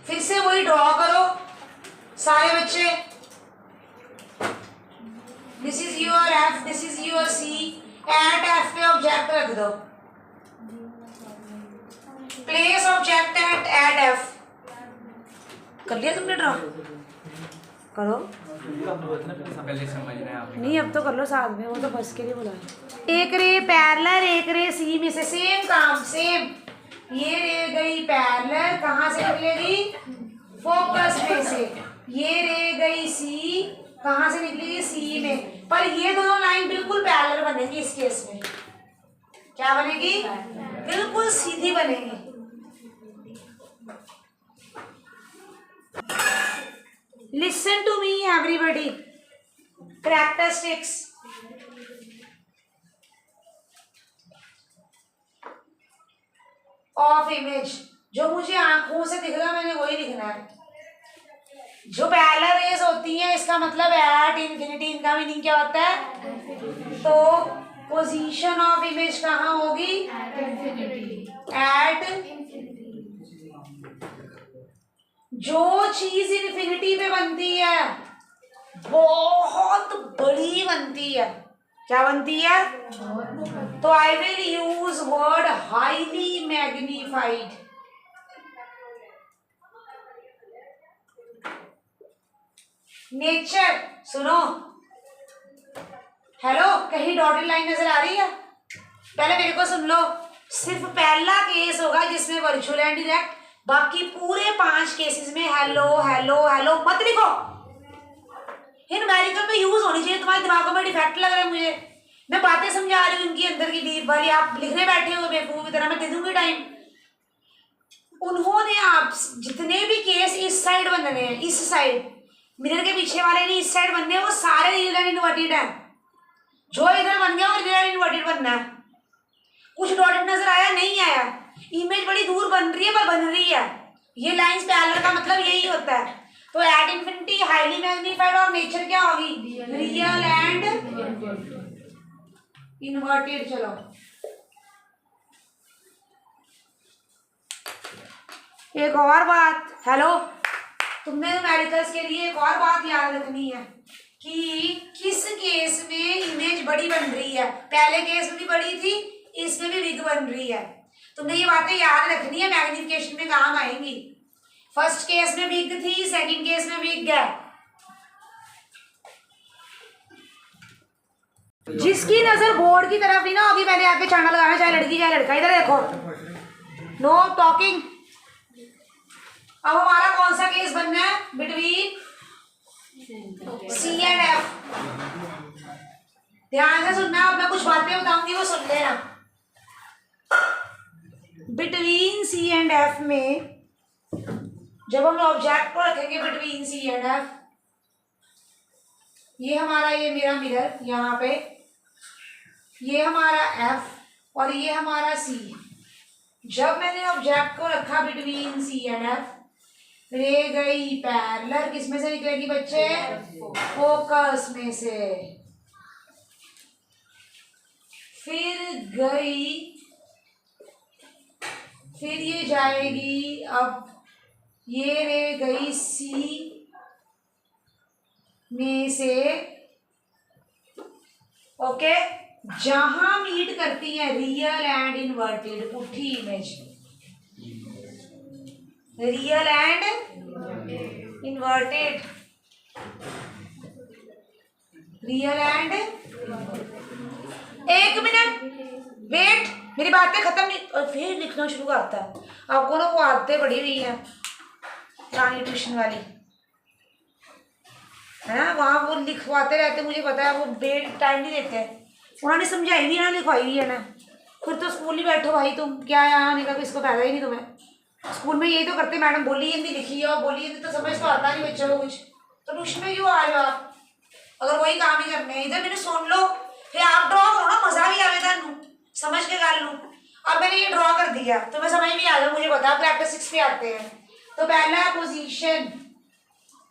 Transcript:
फिर से वही ड्रॉ करो सारे बच्चे। This is your F, this is your C. At F पे ऑब्जेक्ट रख दो। Place object at F. कर लिया तुमने ड्रॉ? करो। नहीं अब तो कर लो साथ में, वो तो बस के लिए बुलाए। एक रे पैरेलल, एक रे सी में से सेम काम, सेम। ये रे गई पैरेलल, कहाँ से निकलेगी? फोकस में से। ये रे गई सी, कहाँ से निकलेगी? सी में। पर ये दोनों लाइन बिल्कुल पैरेलल बनेगी इस केस में। क्या बनेगी? बिल्कुल सीधी बनेगी। Listen to me everybody. Characteristics. Of image. जो मुझे आंखों से दिख रहा मैंने वही लिखना है। जो पैरेलल रेज होती हैं इसका मतलब एट इन्फिनिटी, इनका मीनिंग क्या होता है? तो पोजीशन ऑफ इमेज कहाँ होगी? एट। जो चीज इन्फिनिटी पे बनती है बहुत बड़ी बनती है। क्या बनती है? तो I will use word highly magnified. Nature सुनो। हेलो, कहीं डॉटेड लाइन नजर आ रही है? पहले मेरे को सुन लो। सिर्फ पहला केस होगा जिसमें वर्चुअल एंड डायरेक्ट, बाकी पूरे 5 केसेस में हेलो हेलो हेलो मत लिखो। ये न्यूमेरिकल पे यूज होनी चाहिए। तुम्हारे दिमागों में डिफेक्ट लग रहा है मुझे। मैं बातें समझा रही हूँ इनकी अंदर की डीप वाली, आप लिखने बैठे हो बेवकूफ की तरह। मैं दे दूंगी टाइम। उन्होंने आप जितने भी केस इस साइड बनने हैं, इस साइड मिरर के पीछे वाले नहीं इस साइड बनने हैं, वो सारे रियल एंड इनवर्टेड है। जो इधर बन गया वो रियल एंड इनवर्टेड बनना है। कुछ डॉटेड नजर आया? नहीं आया। इमेज बड़ी दूर बन रही है पर बन रही है। ये लाइंस पैरेलल का मतलब यही होता है। तो एट इंफिनिटी, हाईली मैग्नीफाइड और नेचर क्या होगी? Real and inverted. चलो एक और बात। हेलो, तुमने न्यूमेरिकल्स के लिए एक और बात याद रखनी है कि किस केस में इमेज बड़ी बन रही है। पहले केस में भी बड़ी थी, इसमें भी बिग बन रही है। तुमने ये बातें याद रखनी है, मैग्निफिकेशन में काम आएंगी। फर्स्ट केस में बिग थी, सेकंड केस में बिग है। जिसकी नजर बोर्ड की तरफ नहीं ना होगी मैंने आके चांटा लगाना, चाहे लड़की चाहे लड़का। इधर देखो, नो टॉकिंग। अब हमारा कौन सा केस बनना है? Between C and F. ध्यान से सुनना। अब मैं कुछ बातें बताऊंगी वो सुन लेना। बिटवीन सी एंड एफ में जब हम ऑब्जेक्ट को रखेंगे बिटवीन सी एंड एफ, ये हमारा, ये मेरा मिरर यहाँ पे, ये हमारा एफ और ये हमारा सी। जब मैंने ऑब्जेक्ट को रखा बिटवीन सी एंड एफ, रे गई पैरेलल, किस में से निकलेगी बच्चे? फोकस में से। फिर ये जाएगी। अब ये रे गई सी में से। ओके, जहां मीट करती है रियल एंड इनवर्टेड, उठी image. Real and inverted, real and. एक मिनट वेट, मेरी बातें खत्म नहीं और फिर लिखना शुरू करता है। आपको ना वो आदतें पड़ी हुई है पुरानी ट्यूशन वाली है ना, वहाँ वो लिखवाते रहते, मुझे पता है। वो टाइम नहीं देते। उन्होंने समझाई भी है ना, लिखवाई भी है ना। खुद तो स्कूल ही बैठो भाई, तुम क्या यहाँ आने का किसको फायदा ही नहीं तुम्हें। स्कूल में यही तो करते, मैडम बोली हिंदी लिखी है और बोली हिंदी, तो समझ तो आता नहीं बच्चों को कुछ। तो ट्यूशन में क्यों आ रहे हो आप अगर वही काम ही करने? इधर मैंने सुन लो, फिर आप ड्रॉ करो ना, मजा भी आवेगा नू, समझ के कर लूँ। अब मैंने ये ड्रॉ कर दिया तो मैं समझ भी आ जाऊँ, मुझे पता। प्रैक्टिस 6 पे आते हैं। तो पहला पोजीशन